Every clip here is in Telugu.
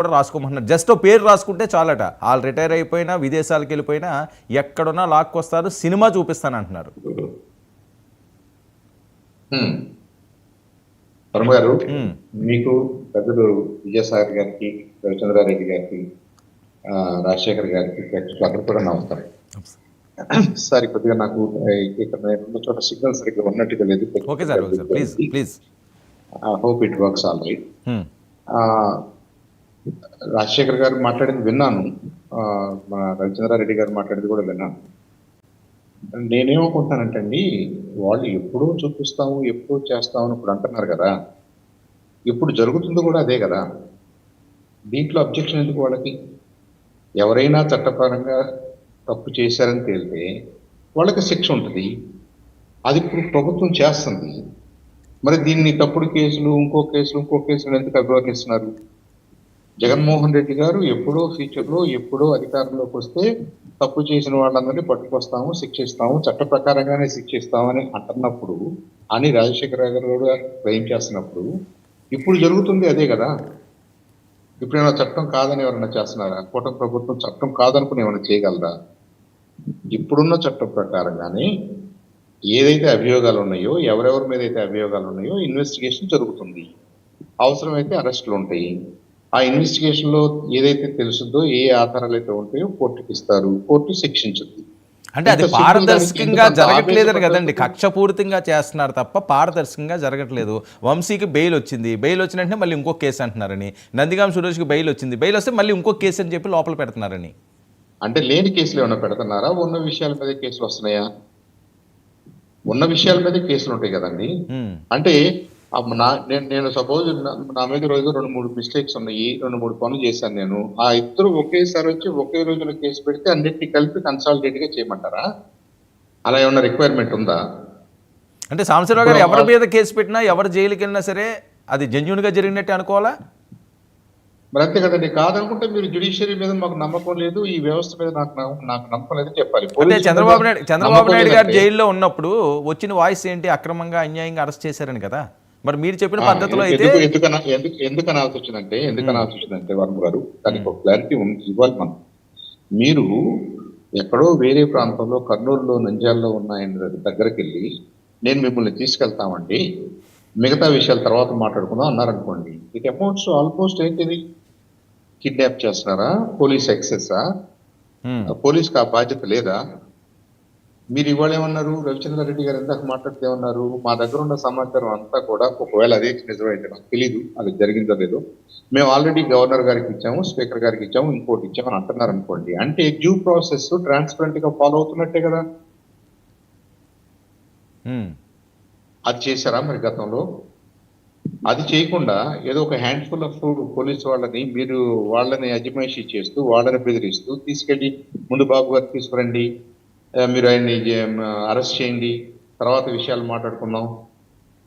కూడా రాసుకోమంటున్నారు. జస్ట్ పేరు రాసుకుంటే చాలట. వాళ్ళు రిటైర్ అయిపోయినా విదేశాలకు వెళ్ళిపోయినా ఎక్కడున్నా లాక్కొస్తారు, సినిమా చూపిస్తానంటున్నారు. వర్మ గారు, మీకు పెద్దలు విజయసాగర్ గారికి, రవిచంద్రారెడ్డి గారికి, రాజశేఖర్ గారికి అందరూ కూడా నమస్కారం. సార్ కొద్దిగా నాకు ఇక్కడ చోట సిగ్నల్ సరిగ్గా ఉన్నట్టుగా లేదు. Hope it works all right. Rajasekhar గారు మాట్లాడింది విన్నాను, మన రవిచంద్రారెడ్డి గారు మాట్లాడింది కూడా విన్నాను. నేనేమనుకుంటానంటే అండి, వాళ్ళు ఎప్పుడూ చూపిస్తాము ఎప్పుడూ చేస్తామని ఇప్పుడు అంటున్నారు కదా, ఇప్పుడు జరుగుతుంది కూడా అదే కదా. దీంట్లో అబ్జెక్షన్ ఎందుకు వాళ్ళకి? ఎవరైనా చట్టపరంగా తప్పు చేశారని తేలితే వాళ్ళకి శిక్ష ఉంటుంది. అది ఇప్పుడు ప్రభుత్వం చేస్తుంది. మరి దీన్ని తప్పుడు కేసులు ఇంకో కేసులు ఎందుకు అభివర్ణిస్తున్నారు? జగన్మోహన్ రెడ్డి గారు ఎప్పుడో ఫ్యూచర్లో ఎప్పుడో అధికారంలోకి వస్తే తప్పు చేసిన వాళ్ళందరినీ పట్టుకొస్తాము, శిక్షిస్తాము, చట్ట ప్రకారంగానే శిక్షిస్తామని అంటున్నప్పుడు, అని రాజశేఖర గారు క్లెయిమ్ చేస్తున్నప్పుడు, ఇప్పుడు జరుగుతుంది అదే కదా. ఇప్పుడేమైనా చట్టం కాదని ఎవరైనా చేస్తున్నారా? కూటమి ప్రభుత్వం చట్టం కాదనుకుని ఏమైనా చేయగలరా? ఇప్పుడున్న చట్టం ప్రకారంగానే ఏదైతే అభియోగాలు ఉన్నాయో, ఎవరెవరి మీద అయితే అభియోగాలు ఉన్నాయో ఇన్వెస్టిగేషన్ జరుగుతుంది. అవసరమైతే అరెస్టులు ఉంటాయి. ఆ ఇన్వెస్టిగేషన్ లో ఏదైతే తెలుస్తుందో, ఏ ఆధారాలు అయితే ఉంటాయో కోర్టుకి ఇస్తారు, కోర్టు శిక్షించుద్ది. అంటే అది పారదర్శకంగా జరగట్లేదని కదండి, కక్షపూరితంగా చేస్తున్నారు తప్ప పారదర్శకంగా జరగట్లేదు. వంశీకి బెయిల్ వచ్చింది, బెయిల్ వచ్చిన వెంటనే మళ్ళీ ఇంకో కేసు అంటున్నారని, నందిగాం సురేష్కి బెయిల్ వచ్చింది, బెయిల్ వస్తే మళ్ళీ ఇంకో కేసు అని చెప్పి లోపల పెడుతున్నారని. అంటే లేని కేసులు ఏమైనా పెడుతున్నారా? ఉన్న విషయాల మీద కేసులు వస్తున్నాయా? ఉన్న విషయాల మీద కేసులు ఉంటాయి కదండి. అంటే నేను సపోజ్ నా మీద రోజు 2-3 మిస్టేక్స్ ఉన్నాయి, 2-3 పనులు చేశాను నేను. ఆ ఇద్దరు ఒకేసారి వచ్చి ఒకే రోజున కేసు పెడితే అన్నిటిని కలిపి కన్సాలిడేట్ గా చేయమంటారా? అలా ఏమన్నా రిక్వైర్మెంట్ ఉందా? అంటే సాంబశివరావు గారు ఎవరి మీద కేసు పెట్టినా, ఎవరు జైలుకి వెళ్ళినా సరే అది జెన్యూన్ గా జరిగినట్టే అనుకోవాలా? మరి అంతే కదండి. కాదనుకుంటే మీరు జ్యుడిషియరీ మీద మాకు నమ్మకం లేదు, ఈ వ్యవస్థ మీద నాకు నమ్మకం లేదని చెప్పాలి. అంటే చంద్రబాబు నాయుడు గారు జైల్లో ఉన్నప్పుడు వచ్చిన వాయిస్ ఏంటి? అక్రమంగా అన్యాయంగా అరెస్ట్ చేశారని కదా. మరి మీరు చెప్పిన పద్ధతిలో అయితే ఎందుకు అనాల్సి వచ్చిందంటే వర్మ గారు, దానికి ఒక క్లారిటీ ఇవ్వాలి మనం. మీరు ఎక్కడో వేరే ప్రాంతంలో కర్నూలులో, నంద్యాలలో ఉన్న ఆయన దగ్గరికి వెళ్ళి నేను మిమ్మల్ని తీసుకెళ్తామండి, మిగతా విషయాల తర్వాత మాట్లాడుకుందాం అన్నారనుకోండి, ఇట్ అమౌంట్స్ ఆల్మోస్ట్ ఏంటిది? కిడ్నాప్ చేస్తున్నారా? పోలీస్ ఎక్సెసా? పోలీస్కి ఆ బాధ్యత లేదా? మీరు ఇవాళ ఏమన్నారు? రవిచంద్రారెడ్డి గారు ఇందాక మాట్లాడితే ఏమన్నారు? మా దగ్గర ఉన్న సమాచారం అంతా కూడా, ఒకవేళ అదే నిజమైతే నాకు తెలీదు అది జరిగిందో లేదో, మేము ఆల్రెడీ గవర్నర్ గారికి ఇచ్చాము, స్పీకర్ గారికి ఇచ్చాము, ఇంకోటి ఇచ్చామని అంటున్నారు అనుకోండి, అంటే డ్యూ ప్రాసెస్ ట్రాన్స్పరెంట్ గా ఫాలో అవుతున్నట్టే కదా. అది చేశారా మరి గతంలో? అది చేయకుండా ఏదో ఒక హ్యాండ్ఫుల్ ఆఫ్ పోలీస్ వాళ్ళని అజమాయిషీ చేస్తూ, వాళ్ళని బెదిరిస్తూ తీసుకెళ్ళి ముందు బాబు గారు తీసుకురండి, మీరు ఆయన్ని అరెస్ట్ చేయండి, తర్వాత విషయాలు మాట్లాడుకుందాం,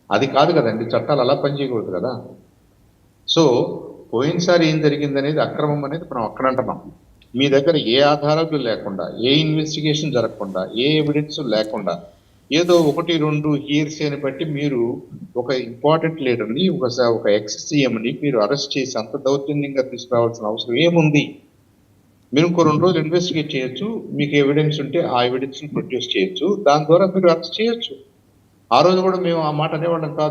అది కాదు కదండి. చట్టాలు అలా పనిచేయకూడదు కదా. సో పోయినసారి ఏం జరిగింది అనేది అక్రమం అనేది మనం అక్కడ అంటున్నాం. మీ దగ్గర ఏ ఆధారాలు లేకుండా, ఏ ఇన్వెస్టిగేషన్ జరగకుండా, ఏ ఎవిడెన్స్ లేకుండా, ఏదో 1-2 హియర్సేని బట్టి మీరు ఒక ఇంపార్టెంట్ లీడర్ని, ఒక ఎక్స్ సీఎంని మీరు అరెస్ట్ చేసి అంత దౌర్జన్యంగా తీసుకురావాల్సిన అవసరం ఏముంది? మీరు ఇంకో 2 రోజులు ఇన్వెస్టిగేట్ చేయొచ్చు, మీకు ఎవిడెన్స్ ఉంటే ఆ ఎవిడెన్స్ ని ప్రొడ్యూస్ చేయొచ్చు, దాని ద్వారా మీరు అరెస్ట్ చేయొచ్చు. ఆ రోజు కూడా మేము ఆ మాట అనేవాళ్ళం కాదు.